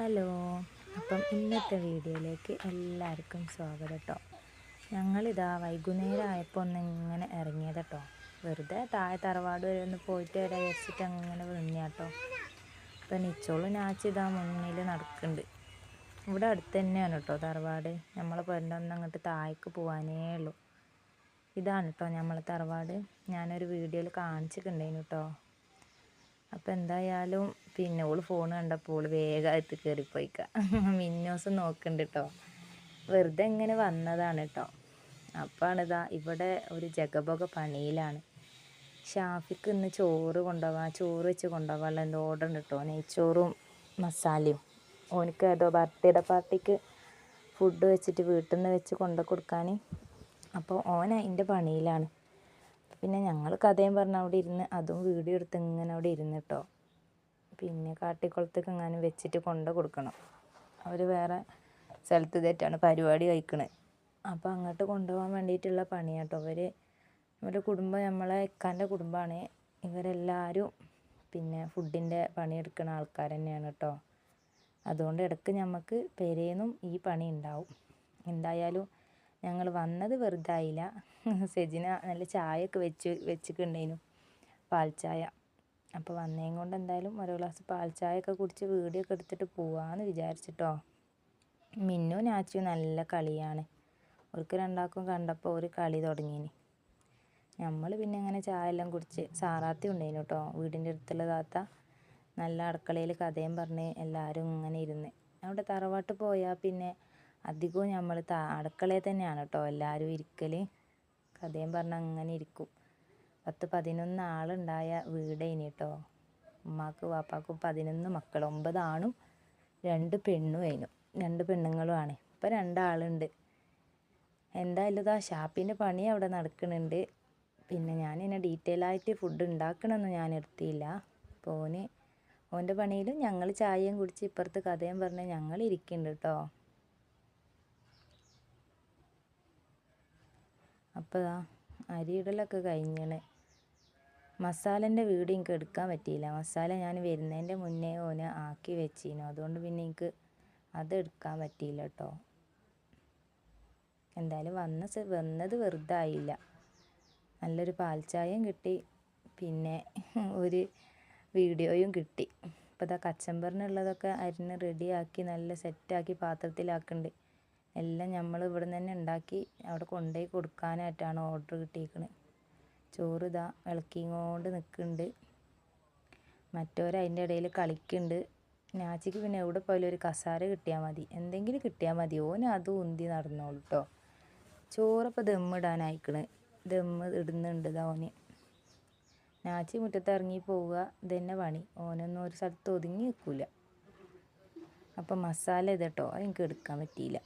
Hello. അപ്പം ഇന്നത്തെ വീഡിയോയിലേക്ക് എല്ലാവർക്കും സ്വാഗതം കേട്ടോ. ഞങ്ങളിതാ വൈകുന്നേരം ആയപ്പോൾ ഇങ്ങനെ ഇറങ്ങിയത് കേട്ടോ. വെറുതെ താഴെ തറവാട് വരെ ഒന്ന് പോയിട്ട് വരാൻ വിചാരിച്ചിട്ട് അങ്ങനെ നിന്നാട്ടോ. അപ്പം നിച്ചോളും നാച്ചിതാ മുന്നിൽ നടക്കുന്നുണ്ട്. ഇവിടെ അടുത്ത് തന്നെയാണ് കേട്ടോ തറവാട്. നമ്മളെ പെരണ്ടൊന്ന് അങ്ങോട്ട് താഴേക്ക് പോകാനേ ഉള്ളൂ. ഇതാണ് കേട്ടോ നമ്മളെ തറവാട്. ഞാനൊരു വീഡിയോയിൽ കാണിച്ചിട്ടുണ്ടായിരുന്നു കേട്ടോ. അപ്പം എന്തായാലും പിന്നെ ഓള് ഫോൺ കണ്ടപ്പോൾ വേഗമായിട്ട് കയറിപ്പോയിക്ക. മിന്നോസ് നോക്കുന്നുണ്ട് കേട്ടോ. വെറുതെ ഇങ്ങനെ വന്നതാണ് കേട്ടോ. അപ്പാണിതാ ഇവിടെ ഒരു ജഗബോഗ പണിയിലാണ്. ഷാഫിക്ക് ഇന്ന് ചോറ് വെച്ച് കൊണ്ടുപോകാനുള്ള എന്തോ ഓർഡർ ഉണ്ട് കേട്ടോ. നെയ്ച്ചോറും മസാലയും. ഓനിക്ക് ഏതോ ബർത്ത്ഡേ പാർട്ടിക്ക് ഫുഡ് വെച്ചിട്ട് വീട്ടിൽ നിന്ന് വെച്ച് കൊണ്ടു കൊടുക്കാൻ. അപ്പോൾ ഓൻ അതിൻ്റെ പണിയിലാണ്. പിന്നെ ഞങ്ങൾ കഥയും പറഞ്ഞ് അവിടെ ഇരുന്ന് അതും വീഡിയോ എടുത്ത് ഇങ്ങനെ അവിടെ ഇരുന്ന് കേട്ടോ. പിന്നെ കാട്ടിക്കുളത്തേക്ക് എങ്ങാനും വെച്ചിട്ട് കൊണ്ടു കൊടുക്കണം. അവർ വേറെ സ്ഥലത്ത് തെറ്റാണ് പരിപാടി കഴിക്കണത്. അപ്പോൾ അങ്ങോട്ട് കൊണ്ടുപോകാൻ വേണ്ടിയിട്ടുള്ള പണിയാണ് കേട്ടോ. അവരുടെ കുടുംബം നമ്മളെ ഇക്കാൻ്റെ കുടുംബമാണ്. ഇവരെല്ലാവരും പിന്നെ ഫുഡിൻ്റെ പണിയെടുക്കുന്ന ആൾക്കാർ തന്നെയാണ് കേട്ടോ. അതുകൊണ്ട് ഇടയ്ക്ക് നമുക്ക് പെരേന്നും ഈ പണി ഉണ്ടാവും. എന്തായാലും ഞങ്ങൾ വന്നത് വെറുതെ ആയില്ല. സെജിന നല്ല ചായയൊക്കെ വെച്ചിട്ടുണ്ടായിരുന്നു, പാൽ ചായ. അപ്പോൾ വന്നേം കൊണ്ട് എന്തായാലും ഓരോ ഗ്ലാസ് പാൽ ചായയൊക്കെ കുടിച്ച് വീഡിയോ ഒക്കെ എടുത്തിട്ട് പോവാമെന്ന് വിചാരിച്ചിട്ടോ. മിന്നു നാച്ചു നല്ല കളിയാണ്. അവർക്ക് രണ്ടാൾക്കും കണ്ടപ്പോൾ ഒരു കളി തുടങ്ങിയിന്. നമ്മൾ പിന്നെ ഇങ്ങനെ ചായ എല്ലാം കുടിച്ച് സാറാത്തി ഉണ്ടായിരുന്നു കേട്ടോ. വീടിൻ്റെ അടുത്തുള്ള താത്ത നല്ല അടുക്കളയിൽ കഥയും പറഞ്ഞ് എല്ലാവരും ഇങ്ങനെ ഇരുന്ന്. അവിടെ തറവാട്ട് പോയാൽ പിന്നെ അധികവും നമ്മൾ അടുക്കളയിൽ തന്നെയാണ് കേട്ടോ എല്ലാവരും ഇരിക്കൽ. കഥയും പറഞ്ഞ് അങ്ങനെ ഇരിക്കും. 10-11 ആളുണ്ടായ വീടേനി കേട്ടോ. ഉമ്മാക്ക് വാപ്പാക്കും 11 മക്കൾ, 9 ആണും 2 പെണ്ണും അതിനും 2 പെണ്ണുങ്ങളുമാണ്. ഇപ്പം 2 ആളുണ്ട്. എന്തായാലും ഇതാ ഷാപ്പിൻ്റെ പണി അവിടെ നടക്കുന്നുണ്ട്. പിന്നെ ഞാനിങ്ങനെ ഡീറ്റെയിൽ ആയിട്ട് ഫുഡ് ഉണ്ടാക്കണമെന്ന് ഞാൻ എടുത്തില്ല. അപ്പോൾ ഓൻ്റെ പണിയിലും ഞങ്ങൾ ചായയും കുടിച്ച് ഇപ്പുറത്ത് കഥയും പറഞ്ഞ് ഞങ്ങൾ ഇരിക്കുന്നുണ്ട് കേട്ടോ. അപ്പോൾ അരിയിടലൊക്കെ കഴിഞ്ഞാണ്. മസാലേൻ്റെ വീഡിയോ എനിക്ക് എടുക്കാൻ പറ്റിയില്ല. മസാല ഞാൻ വരുന്നതിൻ്റെ മുന്നേ ഓന് ആക്കി വെച്ചിരുന്നു. അതുകൊണ്ട് പിന്നെ എനിക്ക് അത് എടുക്കാൻ പറ്റിയില്ല കേട്ടോ. എന്തായാലും വന്നത് വെറുതെ ആയില്ല. നല്ലൊരു പാൽ ചായയും കിട്ടി, പിന്നെ ഒരു വീഡിയോയും കിട്ടി. അപ്പോൾ ഇതാ കച്ചമ്പറിനുള്ളതൊക്കെ അരിഞ്ഞ് റെഡിയാക്കി നല്ല സെറ്റാക്കി പാത്രത്തിലാക്കുന്നുണ്ട്. എല്ലാം നമ്മൾ ഇവിടെ നിന്ന് തന്നെ ഉണ്ടാക്കി അവിടെ കൊണ്ടുപോയി കൊടുക്കാനായിട്ടാണ് ഓർഡർ കിട്ടിയിരിക്കുന്നത്. ചോറ് ഇതാ ഇളക്കിക്കൊണ്ട് നിൽക്കുന്നുണ്ട്. മറ്റവരതിൻ്റെ ഇടയിൽ കളിക്കുന്നുണ്ട്. നാച്ചിക്ക് പിന്നെ എവിടെ പോയാലും ഒരു കസാര കിട്ടിയാൽ മതി, എന്തെങ്കിലും കിട്ടിയാൽ മതി. ഓന് അതും ഉന്തി നടന്നോളൂ കേട്ടോ. ചോറപ്പോൾ ദമ്മിടാനായിക്കണ്. ദമ്മ് ഇടുന്നുണ്ട് ഇതാ ഓന്. നാച്ചി മുറ്റത്ത് ഇറങ്ങി പോവുക, ഇതന്നെ പണി. ഓനൊന്നും ഒരു സ്ഥലത്ത് ഒതുങ്ങി നിൽക്കില്ല. അപ്പം മസാല ഇത് കേട്ടോ, അതെനിക്ക് എടുക്കാൻ പറ്റിയില്ല.